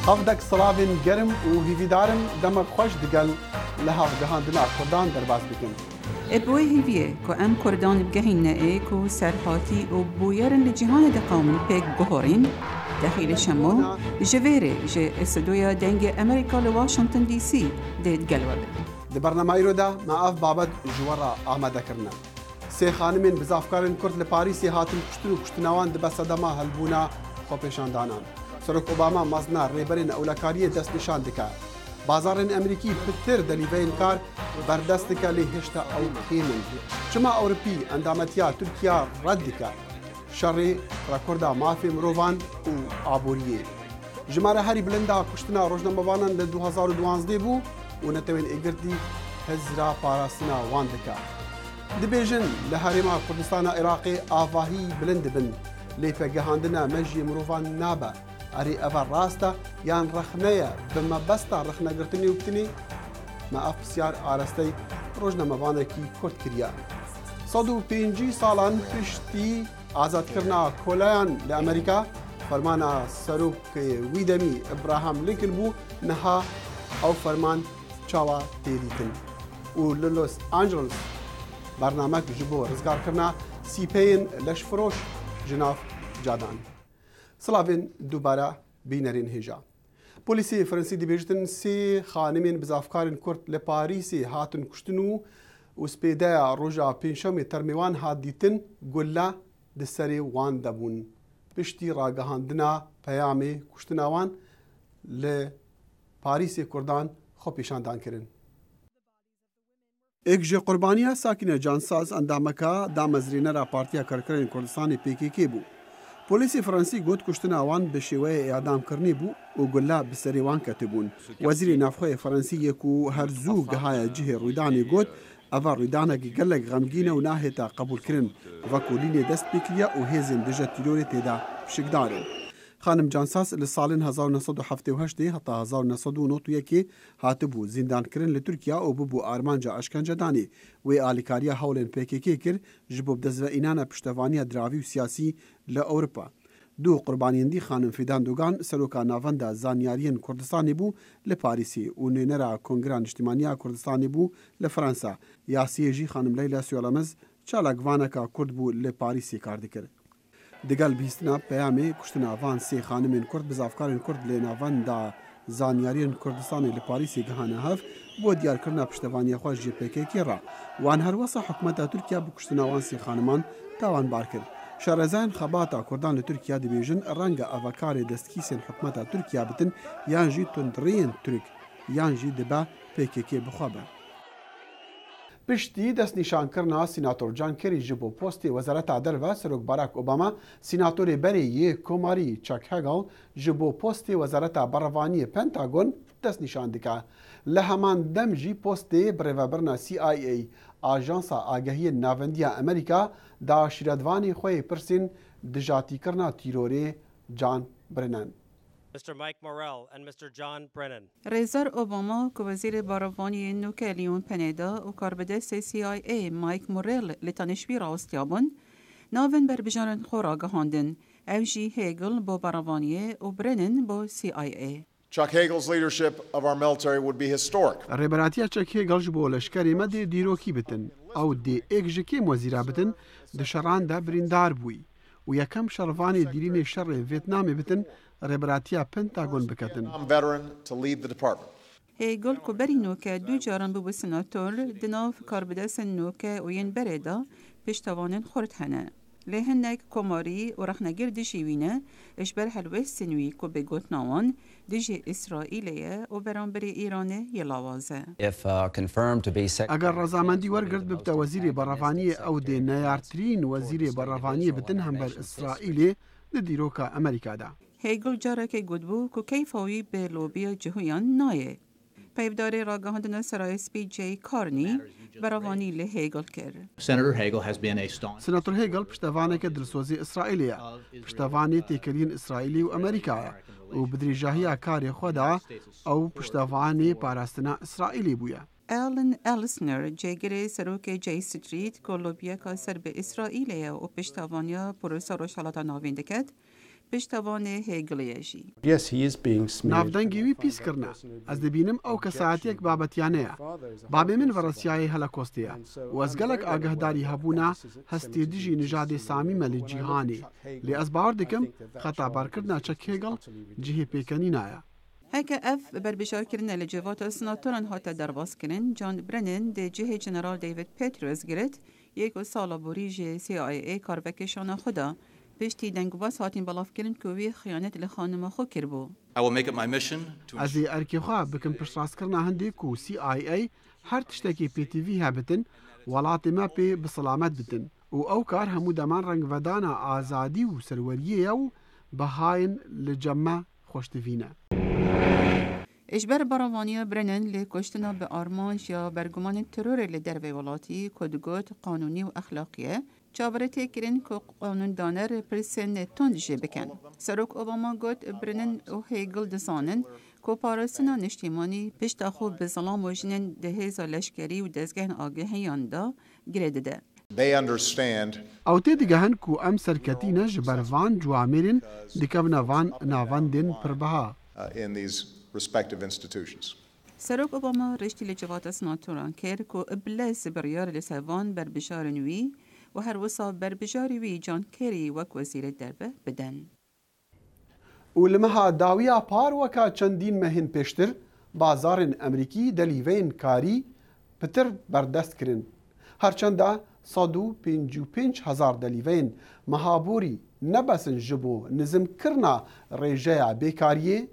هەفتێک سڵاوین گەرم و هیویدارن دەمە خۆش دەگەل لە هەڵگەهاندنا کوردان دەرباز بکەن. ابوي هيفيه كو ام كردان بجهيننا كو سرحاتي وبويرن لجهان دقوم بيك جهورين داخل شمو جفيري جي استوديو دنج امريكا لواشنطن دي سي ديت جلوب دی برنامه رو دا ما اف بابت جوارا آماده کرنا. سه خانمین بزافکارن کرد لپاریسی هاتن کشتن و کشتنوان دبست دما هلبونا خوپشان دانان. سرک اوباما مزنا ریبرین اولکاری دست نشان دکا. بازارن امریکی پتر دلیوین کار بردست دکا لی هشتا او خیمن. چما اوروپی اندامتیا ترکیا رد دکا. شری راکوردا مافی مروان و آبوریه. جماره هری بلندا کشتنا روزنامه‌وانان ل 2012 بو و نتوین اگردی هزرا پاراستنا وان دکا. دبیجن لهرما کردستان عراقی آواهی بلند بن لیفگهاندنا مجی مروان نابا. اری اول راستا یان رخنه بما بستا رخنه گرتنی و بتنی ما اف بسیار آرستی روزنامه‌وانه کی کرد کریا. 105 سالان پشتی آزاد کرنا کولایان لامریکا فرمانا سروک ویدمی ابراهام لینکن بو نها او فرمان چاوا تیریتن و لوس آنجلس برنامه جبو رزگار کرنا سیپین لشفروش جناف جادان. سلاوین دوباره بینرین هجا. پلیسی فرانسی دیبیجتن سی خانمین بزافکارن کرد لپاریسی هاتن کشتنو و سپیده روژا پینشمی ترمیوان هات دیتن گلا دسری وان دبون. پشتی راگهاندنا پیامی کشتناوان لپاریسی کردان خو پیشاندان کرن. اکج قربانیا ساکن جانساز اندامکا دامزرینه را پارتیا کرکرین کردستان PKK بو. پلیسی فرانسی گوت کشتناوان به شیوه اعدام کرنی بو و گلا بسری وان کتبون. وزیر نافخوی فرانسی یکو هرزو گهای جه رویدانی گوت اول رویدانه گلگ غمگینه و ناهتا قبول کرن و کولین دست بکلیا و هزین دجا تیروری تیدا شکدارن. خانم جانساس لسالن 1978 حتی 1991 هاتبو زندان کرن لترکیا و ببو آرمانجا اشکنجه دانی و آلیکاریا حولن PKK کر جبوب دزو اینانا پشتوانی دراوی و سیاسی لأوروپا. دو قربانیندی خانم فیدان دوگان سروکا ناوندا زانیارین کردستانی بو لپاریسی و نینرا کنگران اجتماعیه کردستانی بو لفرانسا. یاسی جی خانم لیلا سیولمز چالاگوانکا کرد بو لپاریسی کار دکر. دگل بیستنا پیامی کشتنا وان سی خانمین کرد بزافکارین کرد لیناوان دا زانیارین کردستانی لپاریسی گهانه هف بو دیار کرنا پشتوانی خوش جی PKK را وان هر وسا حکومت ترکیه بو کشتنا وان سی خانمان تاوان بار کرد. شارزان خباتا کردان لترکیه دیویژن رنگ اوکار دستکیسین حکومت ترکیه بتن یان جی تندرین ترک یان جی دبا PKK بخوابه. پشتی دست نشان کرنا سیناتور جان کری جبو پوستی وزارت عدل و سروک باراک اوباما سیناتور بری کوماری چاک هگل جبو پوستی وزارت بروانی پنتاگون دست نشان دکا. لهمان دمجی پوستی بروابرنا CIA آژانسا آگهی ناوندیا امریکا دا شیردوانی خوی پرسین دجاتی کرنا تیروری جان برنن. Mr. Mike Morell and Mr. John Brennan. رئیسر اوباما که وزیر باروانی نوکه لیون پنیدا و کاربدست CIA مایک مورل لتانشوی راستیابون ناون بر بجانن خورا گهاندن اوجی هیگل با باروانی و برنن با CIA. Chuck Hagel's leadership of our military would be historic. ریبراتیا چک هیگل جبو لشکری مدی دیروکی بتن او دی اکج کی وزیرا بتن دشران دا بریندار بوی و یکم شروانی دیرین شر ویتنامی بتن ریبراتیا پنتاگون بکتن. هیگل کو بری نوکه دو جاران بو سناتور دناف کاربدس نوکه و ین بردا پشتوانن خورد هنه. لهنک کماری و رخنگیر دشیوینه اشبر حلوه سنوی کو بگوت نوان دجی اسرائیلیه و برانبری ایرانه یلاوازه. اگر رضامندی ورگرد ببتا وزیر برافانی او دی نیارترین وزیر برافانی بتن هم بر اسرائیلی دیروکا امریکا دا. هیگل جاره که گودبو که کیفاوی به لوبیا جهویان نایه. پیبدار راگهاندن سرای SP کارنی براوانی له هیگل کرد. سناتور هیگل پشتوانه که دلسوزی اسرائیلیه. پشتوانه تیکرین اسرائیلی و امریکا و بدریجاهی کاری خدا او پشتوانه پاراستنا اسرائیلی بویا. آلن السنر جیگری سروک جی ستریت کولوبیا که سر به اسرائیلیه و پشتوانیا پروسا روشالات ناوینده کد پشتوانê هێگڵیە jî. Yes, he is being smeared. نافدەنگی وی پیس کردنا ئەس دەبینم ئەو کەسایەتێک بابەتیانەیە بابێ من ڤەڕەسیایی هەلەکۆستەیە و ئەس گەلک ئاگەهداری هەبوونا هەستێ دژی نژادێ سامیمە لە جیهانێ لێ ئەس باوەڕ دەکەم خەتابارکردنا چەک هێگڵ جihê pêkenî naya. Heke ev berbijارkirine li civata senatoran hate derbaskirin, John Brennan de cihê General David Petraeus girt, yek û sala borî jê CIA karvekêşana xwe da, piştî dengbas hatin belavkirin ku wî xıyanet li xanima xwe kirbû. I will make it my mission to Ez ê erkê xwe bikim piştrast-kirina hindê ku CIA her tiştekî PTV hebitin, welatê me pê bi silamet bitin û ew kar hemû deman rengvedana azadî û serweriyê ye û bihayên li cem me xweştivîne. Eşber baravaniya Brennan li koştina bi armanj ya bergumanên terorê li dervê welatî ku digot qanûnî û exlaqiye, çavre tê kirin ku qanûndaner pirsên tund jê bikin. Serok Obama got Brennan û Hagel dizanin ku parastina niştîmanî pişta xwe bi zilam û jinên di hêza leşkerî û dezgehên agehiyan da girê dide. They understand Ew tê digehin ku em serketîne ji ber van cwamêrên dikevne van navendên pirbiha. in these respective institutions. Serok Obama riştî li civata senatoran kir ku iblês biryar li sevan berbijarên wî û her wisa berbijarê wî John Kerry wek wezîrê derve bidin. û li meha dawiya par weka çendîn mehên pêştir, bazarên Emerîkî delîveyên karî pitir berdest kirin. Herçenda 155,000 delîveyên mehaborî nebesin ji bo nizmkirina rêjeya bêkariyê,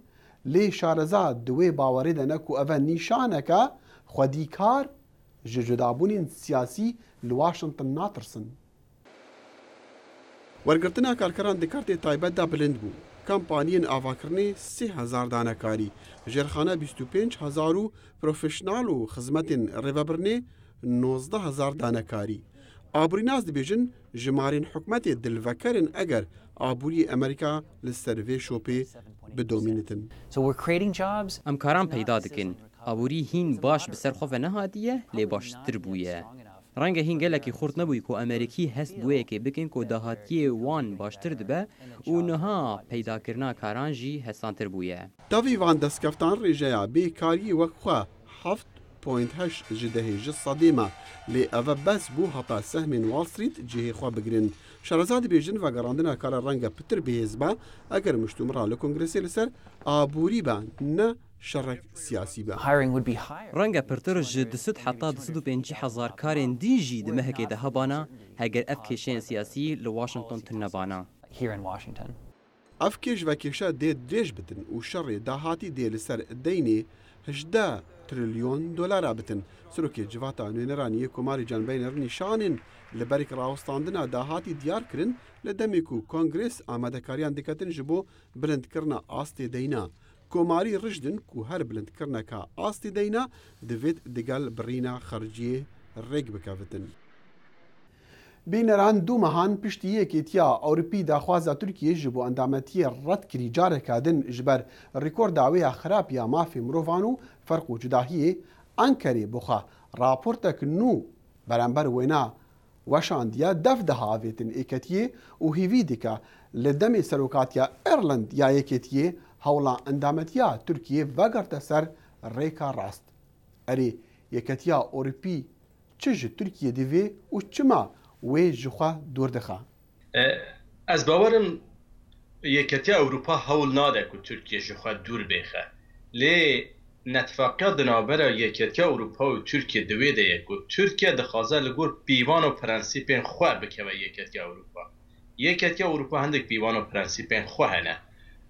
lê şareza di wê bawerê de ne ku ev e nîşaneka xwedîkar ji cudabûnên siyasî li Washington natirsin. Wergirtina karkeran di kartê taybet de bilind bû. Kampaniyên avakirinê 3,000 danekarî, jêrxane 25,000 û profesyonal û xizmetên rêvebirinê 19,000 danekarî. Aborînaz dibêjin jimarên hikûmetê dilvekerin eger aborî Amerîka li ser vê şopê bidomînitin. So we're creating jobs. Em karan peyda dikin. Aborî hîn baş bi ser xwe ve nehatiye, lê baştir bûye. Renge hîn gelekî xurt nebûye ku Amerîkî hest bûyekê bikin ku dahatiyê wan baştir dibe û niha peydakirina karan jî hesantir bûye. Tevî van destkeftan rêjeya bêkariyê wek xwe 7.8 ji dehê ji sedê me, lê ev e bes bû heta sehmên Wall Street cihê xwe bigirin. Şereza dibêjin vegerandina kara renga pitir bihêz be eger muştûmira li Kongresê li ser aborî be ne şerek siyasî be. Hiring would be higher. Renge pirtir ji 200 heta 250,000 karên dî jî di mehekê de hebana heger ev kêşeyên siyasî li Washington tune nebana. Here in Washington. Ev kêj ve kêşa dê dirêj bitin û şerê dahatî dê li ser deynê 18 trilyon dolara bitin. Sirokê civata nûneraniyê Komarî Canbeyner nîşanên li berî rawestandina dahatî diyar kirin li demê ku Kongres amadekariyan diketin ji bo bilindkirina astê deyna. Komarî rijdin ku her bilindkirineka astê deyna divêt digel birîna xerciyê rêk bikevitin. Bîneran du mehan piştî yekêtiya Ewropî daxwaza Tirkiyê ji bo endametiyê red kirî careka din ji ber rêkorda wê ya xerab ya mafê mirovan û ferq û cudahiyê Enkerê bixwe raportek nû berember wêna weşandiye dev diha avêtin êketiyê û hîvî dike li demê serokatiya Ireland ya yekêtiyê hewla endametiya Tirkiyê vegerte ser rêka rast. Erê yeketiya Ewropî çi ji Tirkiyê divê û çima wê ji xwe dûr dixe? Ez bawerim yeketiya Ewropa hewl nade ku Tirkiye ji xwe dûr bêxe. Lê netfaqeya di navbera yeketiya Ewropa û Tirkiye di wê de ye ku Tirkiye dixwaze li gor pîvan û prensîpên xwe bikeve yeketiya Ewropa. Yeketiya Ewropa hindek pîvan û prensîpên xwe hene.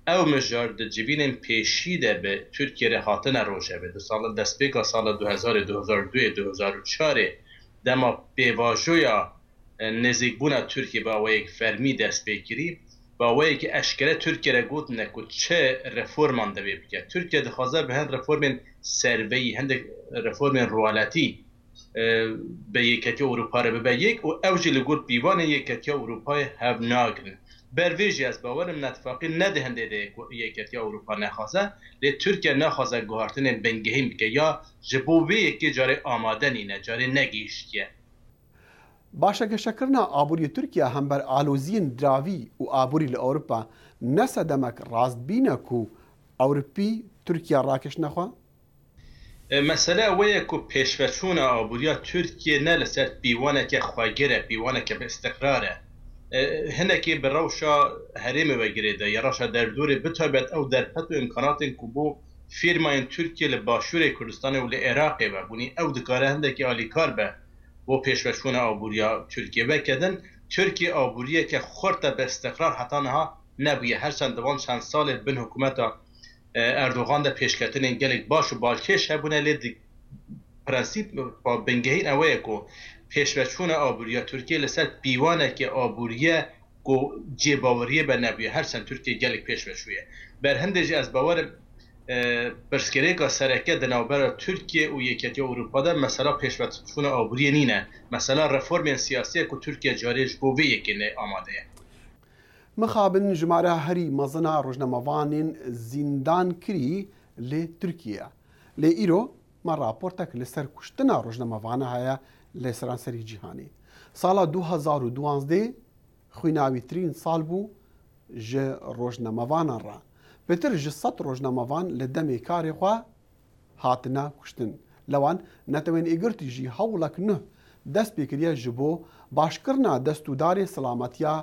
Ew mijar di civînên pêşî de bi Tirkiye re hatine rojevê di sala destpêka sala 2002-2004 dema pêvajoya nêzîkbûna Tirkiye bi awayek fermî dest pê kirî, bi awayekî eşkere Tirkiye re gotine ku çi reforman divê bike. Tirkiye dixwaze bi hin reformên serveyî, hindek reformên rûhaletî bi yeketiya Ewropa re bibe yek û ew jî li gor pîvanên yeketiya Ewropayê hev nagirin. Bervê jî ez bawerim netfaqî nedi hindê de yeketiya Ewropa nexwaze, lê Tirkiye nexwaze guhartinên bingehîn bike ya ji bo vê yekê carê amade nîne, carê negihîştiye. باشە شەکردنا ئابووری تورکیا هەمبەر ئالۆزیین دراوی و ئابووری لە ئەوروپا نەسە دەمەک ڕاستبینەک و ئەوروپی تورکیا ڕاکێش نەخوا؟ مەسەلە ئەوەیە و پێشڤەچوونە ئابووریا تورکیە نە لەسەر پیوانێکە خواگەرە پیوانێکە بە ئستقرارە هەنێکی بە ڕەوشە هەرێمە وەگرێدا یەڕاشە دەردورێ بتابێت ئەو دەرپەت و ئیمکاناتێن کو بۆ فیرمایên Türkiye li başûrê Kurdistanê û li Iraqê ve bûnî ew dikare hindekî alîkar be bo pêşveçûna abûriya Tirkiye vekedin Tirkiye abûriyeke xurt e bi istiqrar heta niha nebûye her çend divan çend salê bin hikûmeta Erdogan de pêşketinên gelek baş û balkêş hebûne lê prensîp bingehîn ew ye ku pêşveçûna abûriya Tirkiye li ser pîvaneke abûriye ku cêbaweriye be nebûye her çend Tirkiye gelek pêşveçûye ber hindê jî ez bawerim برسکرێکا سەرەکە دەناوبەرە تورکیە و یەکێتی ئەوروپادا مەسەلا پێشبەچوونە ئابووریە نینە مەسەلا ڕەفۆرمێن سیاسیە و تورکیا جارێژ بۆ vê yekê ئامادەیە مخابن ژمارە هەری مەزنا ڕۆژنەمەوانên زیندان کری لێ تورکیە لێ ئیرۆ مە راپۆرتێک لەسەر کوشتنا ڕۆژنەمەوانە هەیە لە سەرانسەری جیهانی ساڵا 2012 خوێناویترین ساڵ بوو ji ڕۆژنەمەوانان ڕا بەتر ji 100 ڕۆژنەمەوان لە دەمێ کارێ خوا هاتنە کوشتن لەوان نەتەوێن ئێگرتی ژی هەوڵەک نه دەست پێکردە ji بۆ باشکردنا دەستوردارێ سەلامەتیە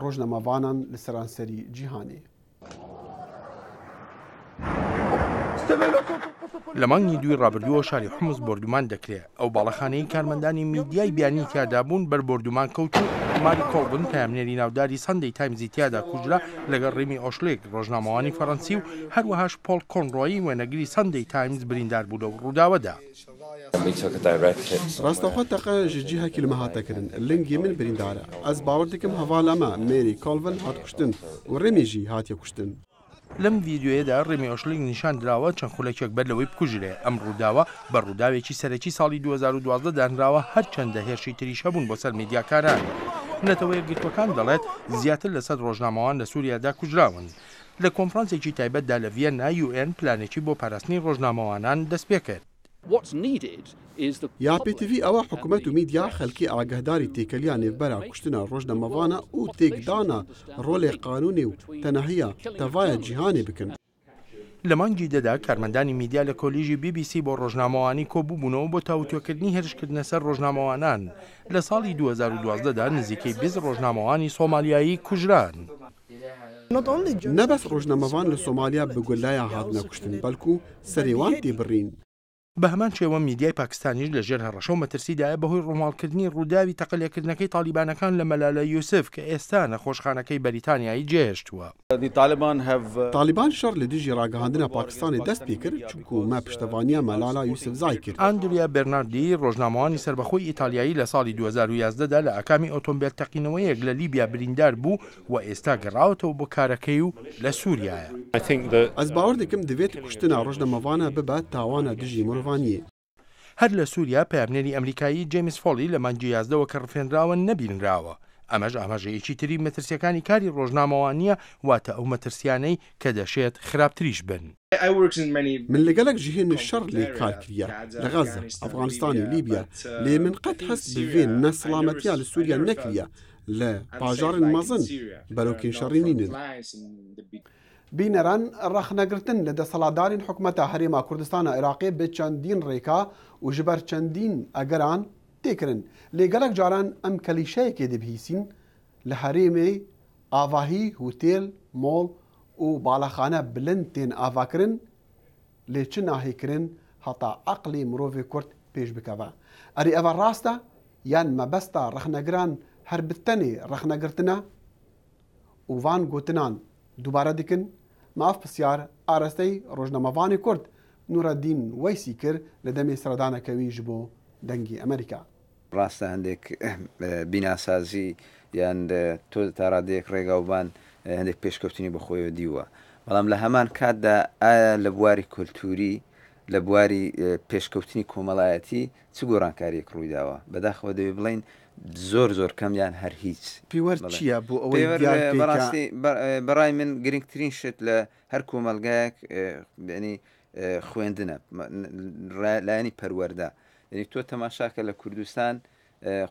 ڕۆژنەمەوانان لە سەرانسەری جیهانێ لە مانگی دوی ڕابردووە شاری حمص بردومان دەکرێت ئەو باڵەخانەی کارمەندانی میدیای بیانی تیادابوون بەر بردومان کەوت و ماری کۆڵبن پامنێری ناوداری سەندەی تایمزی تیادا کوژرا لەگەڵ ڕێمی ئۆشلێک ڕۆژنامەوانی فەڕەنسی و هەروەهاش پۆل کۆنڕۆیی وێنەگری سەندەی تایمز بریندار بوو لەو ڕووداوەدا ڕاستەخۆ تەقە ji cihekî li me hatekirin lingê min birîndar e ez bawer dikim heval me Mary Colvin hat kuştin û rêmê jî hatiye kuştin لەم ڤیددیۆیەدا ڕێمی ئۆشلێک نیشان درراوە چەند خولەکێک بەر لەوەی بکوژرێ ئەم ڕووداوە بە ڕووداوێکی سەرەکی ساڵی 2012 دانراوە هەرچەندە هێرشی تریش هەبوون بۆ سەر میدیاکاران نەتەوەی گرتوەکان دەڵێت زیاتر لە 100 ڕۆژنامەوان لە سووریادا کوژراون لە کۆنفرانسێکی تایبەتدا لە ڤێننا UN پلانێکی بۆ پاراستنی ڕۆژنامەوانان دەست پێ کرد یا PTV ئەوە حکوومەت و میدیا خەلکی ئاگەهداری تێکەلیان نێڤبەرا کوشتنە ڕۆژنەمەوانە و تێکدانا ڕۆلێ قانونی و تەنەهەیە تەڤایە جیهانێ بکەن لە مانگی دەدا کارمەندانی میدیا لە کۆلیژی BBC بۆ ڕۆژنامەوانی کۆبووبوونەوە بۆ تاوتوێکردنی هێرشکردنە سەر ڕۆژنامەوانان لە ساڵی 2012دا نزیکەی 20 ڕۆژنامەوانی سۆمالیایی کوژران نەبەس ڕۆژنەمەوان لە سۆمالیا بگولایە هاتنە کوشتن بەڵکو سەرێوان تێبڕین بە هەمان شێوە میدیای پاکستانیش لە ژێر هەڕەشە و مەترسیدایە بەهۆی ڕووماڵکردنی ڕووداوی تەقلێکردنەکەی تالیبانەکان لە مەلالە یوسف کە ئێستا نەخۆشخانەکەی بەریتانیایی جێهێشتووە تالیبان شەڕ لە دژی ڕاگەهاندنە پاکستانی دەست پێ کرد چونکو مە پشتەوانیە مەلالا یوسف زای کرد ئاندریا بەرناردی ڕۆژنامەوانی سربەخۆی ئیتالیایی لە ساڵی 2011دا لە ئاکامی ئۆتۆمبیل تەقینەوەیەک لە لیبیا بریندار بوو و ئێستا گەڕاوەتەوە بۆ کارەکەی و لە سووریایە ئەس باوەڕ دەکەم دەبێت کوشتنە ڕۆژنەمەوانە ببات تاوانە دژی مرۆڤانیە هەر لە سووریا پامنێری ئەمریکایی جیمس فۆلی لە مانگی 11ەوە کە ڕفێنراوە نەبینراوە ئەمەش ئاماژەیەکی تری مەترسیەکانی کاری ڕۆژنامەوانیە واتە ئەو مەترسیانەی کە دەشێت خراپتریش بن من لەگەلک ژیهێن شەڕ لێ کارکردە لە غەزە ئەفغانستانی لیبیا لێ من قەت هەست بڤێن نەسەڵامەتیا لە سووریا نەکریە لە پاژارن مەزن بەرەوکین شەڕی نینن بینەران ڕەخنەگرتن لە دەسەڵاتدارین حکوومەتە هەرێما کوردستانە عێراقی بە چەندین ڕێکا و ji ber چەندین ئەگەران تێکردن لێگەلک جاران ئەم کەلیشەیەکێ دەبهیسین لە هەرێمێ ئاڤاهی هوتێل مۆڵ و باڵەخانە بلند تێن ئاڤاکردن لێ چ ناهێکردن هەتا عەقلی مرۆڤێ کورد پێش بکەوە ئەری ئەوە ڕاستە یان مەبەستە ڕەخنەگران هەر بتەنێ ڕەخنەگرتنە و vان گوتنان دووبارە dikin maaf pisyar arastey rojnamevانê Kurd Nûreddîn Weysî kir li demê seredanekewî ji bo dengê Amerîka. ڕاستە هەندێک بیناسازی یان تۆ تا ڕادەیەک ڕێگاوبان هەندێک پێشکەوتنی بەخۆیەوە دیوە بەڵام لە هەمان کاتدا ئایا لە بواری کولتوری لە بواری پێشکەوتنی کۆمەڵایەتی چ گۆڕانکاریەک ڕوویداوە بەداخەوە دەوێ بڵین زۆر کەمیان هەر هیچ پێوەەر چییە بۆ ئەوەی بەڕاستی بەڕای من گرنگترین شت لە هەر کۆمەلگایەک ینی خوێندنە لایەنی پەروەەردە یعنی تۆ تەماشاکە لە کوردستان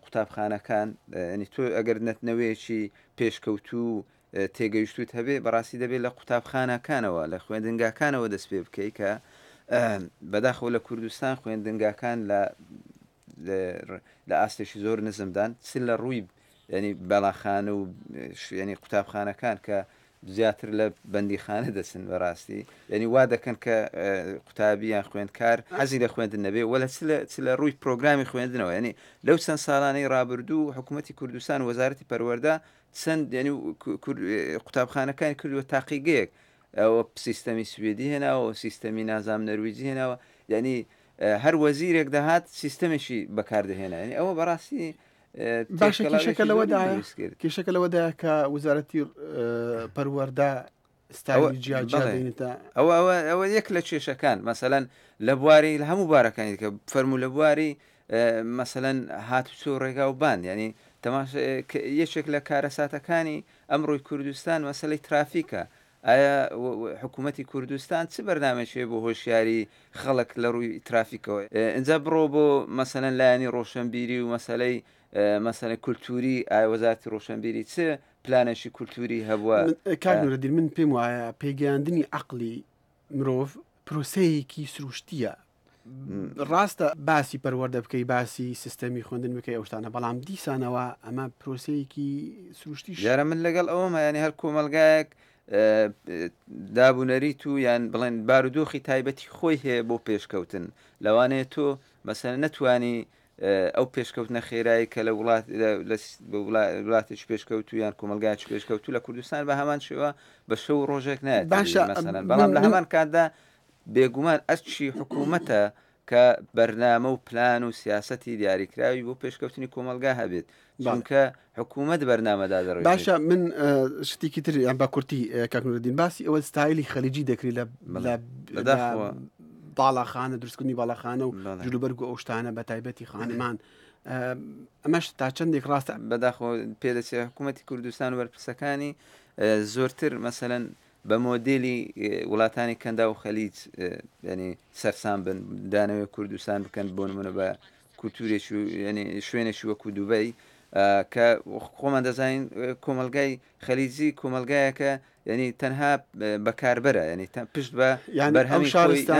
قوتابخانەکان ینی تۆ ئەگەر نەتنەوەیەکی پێشکەوتوو تێگەیشتوت هەبێ بەڕاستی دەبێت لە قوتابخانەکانەوە لە خوێندنگاکانەوە دەست پێ بکەی کە بەداخەوە لە کوردستان خوێندنگاکان لە ئاستێکی زۆر نزمدان چ لە ڕووی ینی بەڵاخانە و ینی قوتابخانەکان کە زیاتر لە بەندیخانە دەچن بەڕاستی ینی وا دەکەن کە قوتابیان خوێندکار حەزی لە خوێندن نەبێ وەلا چ لە ڕووی پرۆگرامی خوێندنەوە ینی لەو چەند ساڵانەی ڕابردوو حکوومەتی کوردستان وەزارەتی پەروەردە چەند ینی قوتابخانەکانی کردووە تاقیگەیەک ئەوە سیستەمی سوێدی هێناوە سیستەمی نازام نەرویجی هێناوە ینی هەر وەزیرێک دەهات سیستەمێکی بەکاردەهێنا ینی ئەوە بەڕاستی باشە کێشەکە لەوەدایە کە وزارەتی پەروەردە ستایلی جیاجیاێنێتە ئەوە یەک لە کێشەکان مەسەلەن لە بواری لە هەموو بارەکانی کە فەرمو لە بواری مەسەلەن هاتوچۆ ڕێگا و بان ینی یەکێک لە کارەساتەکانی ئەمڕۆی کوردستان مەسەلەی ترافیکە ئایا حکوومەتی کوردستان چ بەرنامەیە بۆ هۆشیاری خەڵک لە ڕووی ترافیکەوە ئەجا بڕۆ بۆ مەسەلەن لایەنی ڕۆشنبیری و مەسەلەی کولتوری ئایا وەزارەتی ڕۆشنبیری چ پلانێکی کولتوری هەبووە کارنوورەدین من پێم وایە پێگەیاندنی عەقلی مرۆڤ پرۆسەیەکی سروشتیە ڕاستە باسی پەروەردە بکەی باسی سیستەمی خوێندن بکەی ئەو شتانە بەڵام دیسانەوە ئەمە پرۆسەیەکی سروشتی یارە من لەگەڵ ئەوەمە ینی هەر کۆمەلگایەک دابوونەریت و یان بڵێن بارودۆخی تایبەتی خۆی هەیە بۆ پێشکەوتن لەوانەیە تۆ مەسەلەن نەتوانی ئەو پێشکەوتنە خێرایی کە لە وڵاتێک پێشکەوتو یان کۆمەلگایکی پێشکەوتو لە کوردستان بە هەمان شێوە بە شەو ڕۆژێک نایێت بەڵام لە هەمان کاتدا بێگومان ئەرچی حکوومەتە کە بەرنامە و پلان و سیاسەتی دیاریکراوی بۆ پێشکەوتنی کۆمەلگا هەبێت چونکە حکوومەت بەرنامەدا دەڕێت باشە من شتێکی تر یان بە کورتی کاکنوردین باسی ئەوە ستایلی خەلیجی دەکری لە باڵاخانە دروستکردنی باڵاخانە و جلوبەرگ و ئەو شتانە بە تایبەتی خانمان ئەمەش تا چەندێک ڕاستە بەداخۆ پێدەچێت حکوومەتی کوردستان و بەرپرسەکانی زۆرتر مەسەلەن بە مۆدلی وڵاتانی کەندا و خەلیج ینی سەرسان بن دانەوێت کوردستان بکەن بۆ نمونە بە کولتورێکی ینی شوێنێکی وەکو دووبەی کە خۆمان دەزانین کۆمەلگای خەلیجی کۆمەلگایەکە ینی تەنها بەکاربەرە ینی پشت بە بەرهەمی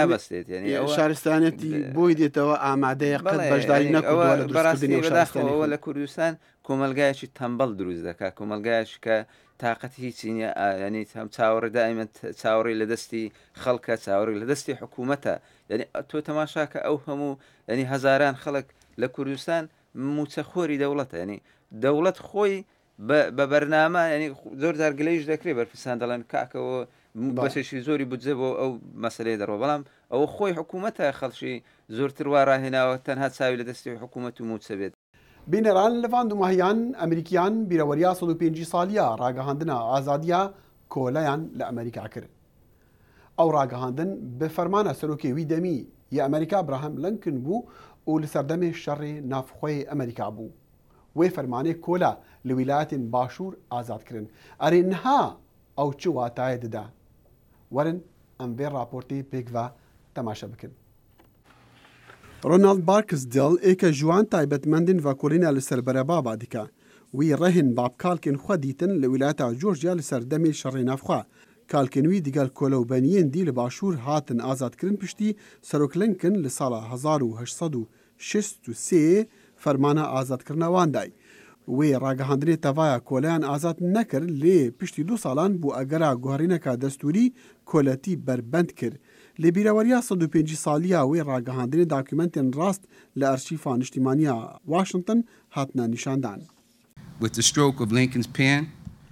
نابەستێت ینی شارستانەتی بۆی دێتەوە ئامادەیە قەت بەشداری نەکردووە لە کوردستان کۆمەلگایەکی تەمبەڵ دروست دەکات کۆمەلگایەکی کە تااقەت هیچی ینی هەم چاوەڕێدا ئەمە چاوەڕی لە دەستی خەڵکە چاوەڕی لە دەستی حکوومەتە ینی تۆ تەماشاکە ئەو هەموو ینی هەزاران خەڵک لە کوردستان موچەخۆری دەوڵەتە ینی دەوڵەت خۆی بە بەرنامە ینی زۆر جارگلەیش دەکرێت بەرپرسان دەڵێن کاکەەوە بەشێکی زۆری بودجێ بۆ ئەو مەسلەی دەڕۆ بەڵام ئەوە خۆی حکوومەتە خەڵکی زۆرتر وا ڕاهێناوە تەنها چاوی لە دەستی حکوومەت و موچە بێت بینەران لەوان دوماهیان ئەمریکیان بیرەوەریا 105 ساڵیە ڕاگەهاندنە ئازادیە کۆلەیان لە ئەمریکا کرد ئەو ڕاگەهاندن بە فەرمانە سەرۆکێوی دەمی یە ئەمریکا براهەم لەنکن بوو و لە سەردەمێ شەڕی نافخۆی ئەمریکا بوو وێ فەرمانەی کۆلا لە ویلایەتین باشوور ئازادکردن ئەرێ نها ئەو چ واتایە دەدا وەرن ئەم vê راپۆرتی پێکڤە تەماشە بکەن ڕۆناڵد بارکسدێڵ ئێکە جوان تایبەتمەندین ڤاکۆلینە لەسەر بەرەبابا دیکە وی ڕەهن بابکالکن خوا دیتن لە ویلایەتە جۆرجیا لەسەر دەمێ شەڕی نافخوا کالکنوی دیگەل کۆلە و بەنیەن دی لە باشوور هاتن ئازادکردن پشتی سەرۆکلەنکن لە ساڵە 1863 فەرمانە ئازادکردنەوان دای وێ ڕاگەهاندنێ تەڤایە کۆلەیان ئازاد نەکرد لێ پشتی 2 ساڵان بوو ئەگەرا گوهڕینەکە دەستوری کۆلەتی بربەند کرد لە بیرەوەریا 105 ساڵیە وێ ڕاگەهاندنێ داکیومنتێن ڕاست لە ئەرشیفا نیشتیمانیە واشنگتن هاتنە نیشاندان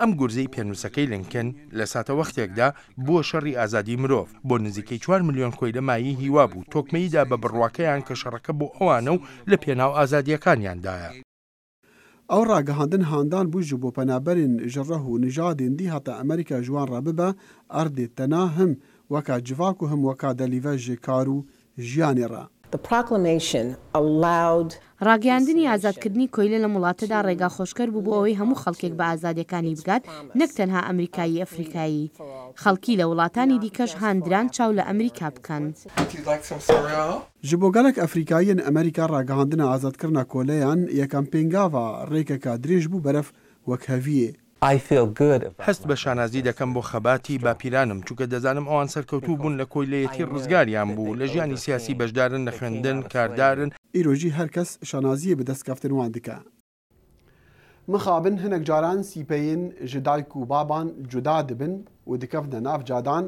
ئەم گورزەی پێنووسەکەی لینکن لە ساتە وەختێکدا بووە شەڕی ئازادی مرۆڤ بۆ نزیکەی 4 ملیۆن خۆی لە مایی هیوا بوو تۆکمەیدا بە بڕواکەیان کە شەڕەکە بۆ ئەوانە و لە پێناو ئازادیەکانیاندایە ئەو ڕاگەهاندن هاندان بووژ بۆ پەنابەرین ژەڕەه و نژادین دی هەتا ئەمریکا جوان ڕاببە ئەردێت تەنا هەم وەکا جڤاک و هەم وەکا دەلیڤە ژێ کار و ژیانێ ڕا ڕاگەیاندنی ئازادکردنی کۆیلە لە وڵاتەدا ڕێگا خۆشکەر بوو بۆ ئەوەی هەموو خەڵکێک بە ئازادیەکانی بگات، نەک تەنها ئەمریکایی ئەفریقایی. خەڵکی لە وڵاتانی دیکەش هاندران چاو لە ئەمریکا بکەن. ji bo gelek Efrîkayên Amerîka ragihandina azadkirina koleyan yekem pêngava rêkeka dirêj bû beref wek heviyê. هەست بە شانازی دەکەم بۆ خەباتی باپیرانم چونکە دەزانم ئەوان سەرکەوتوو بوون لە کۆیلەیەتی ڕزگاریان بوو لە ژیانی سیاسی بەشدارن لە خوێندن کاردارن. ئیرۆژی هەر کەس شانازیە bi destkeftên wan dike. Mixabin hinek caran sîpeyên ji dayk û baban cuda dibin û dikevne nav cadan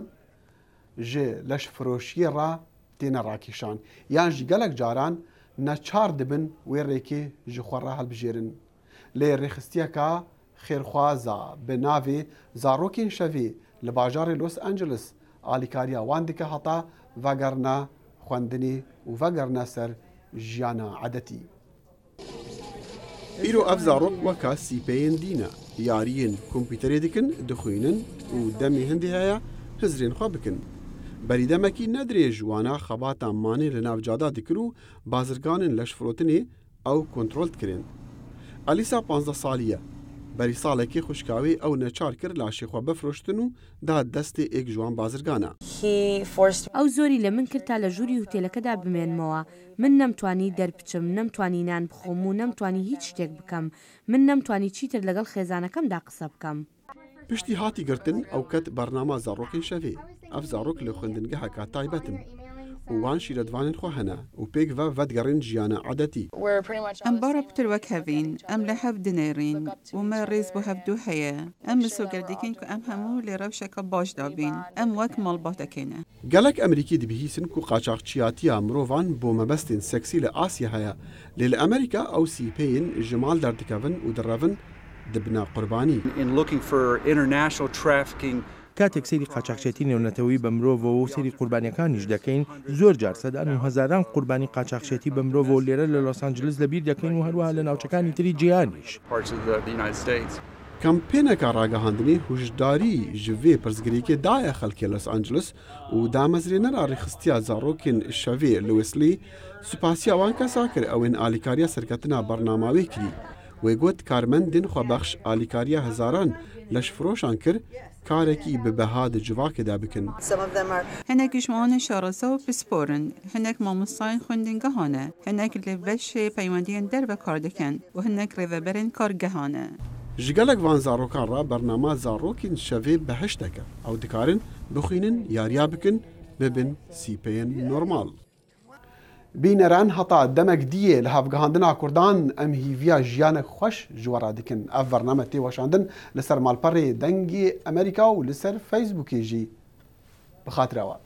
ji leşfiroşiyê re têne rakîşan. Yan jî gelek caran neçar dibin wê rêkê ji xwe re helbijêrin. Lê rêxistiyeka xêrxwaza bi navê zarokên şevê li bajarê Los Angeles alîkariya wan dike heta vegerna xwendinê û vegerna ser jiyana edetî. Îro ev zarok weka sîpeyên dîne, yariyên kompîterê dikin, dixwînin û demê hindê heye hizrên xwe bikin. Berîdemekî nedirêj wana xebata manê li nav cada dikir û bazirganên leşfirotinê ew kontrol dikirin. Alîsa 15 salî ye. Berî salekê xwişkawê ew neçar kir laşê xwe bifroştin û da destê êk ji wan bazirgana. ئەو زۆری لە من کرد تا لە ژووری هوتێلەکەدا بمێنمەوە. من نەمتوانی دەربچم، نەمتوانی نان بخۆم و نەمتوانی هیچ شتێک بکەم. من نەمتوانی چیتر لەگەڵ خێزانەکەمدا قسە بکەم. Piştî hatî girtin ew ket bernama zarokên şevê. Ev zarok li xwendingeheka taybetin û wan şîretvanên xwe hene û pêk ve vedigerin jiyana edetî. Em bara pitir wek hevîn, em li hev dinêrîn û me rêz bo hevdû heye. Em li soger dikin ku em hemû lê rewşeka baş dabîn. Em wek malbatekê ne. Gelek Emerîkî dibihîsin ku qaçaxçiyatiya mirovan bo mebestên seksî li Asya heye. Lê li Amerîka ew sîpeyên ji mal derdikevin û direvin dibina qurbanî. کاتێک سەیری قاچاقچێتی نێونەتەوەی بە مرۆڤەوە و سەیری قوربانیەکانیش دەکەین زۆر جار سەدان و هەزاران قوربانی قاچاقچێتی بە مرۆڤەوە لێرە لە لۆس ئانجلس لەبیر دەکەین و هەروەها لە ناوچەکانی تری جیهانیش. کەمپێنێکا ڕاگەهاندنی هوشداری ji vê pirsgirêkê daye xelkê Los Angeles û damezrênera rêxistiya zarokên şevê li Wesley spasiya wan kesa kir ew ên alîkariya serketina bernama wê kirî. Wê got karmendên xwebexş alîkariya hezaran leşfiroşan kir karekî bi beha di civakê de bikin. Hinek ji wan şarasa û pisporin, hinek mamostayên xwendingehan e, hinek li beşê peywendiyên derve kar dikin û hinek rêveberên kargehan e. Ji gelek van zarokan re bernama zarokên şevê behiştek e. Ew dikarin bixwînin, yariya bikin, bibin sîpeyên normal. Bîneran heta demek diyê li hevgihandina Kurdan em hîviya jiyanek xweş ji we re dikin. Ev bername tê weşandin li ser malperê dengê Amerîka û li ser Facebookê jî. Bi xatir ewa.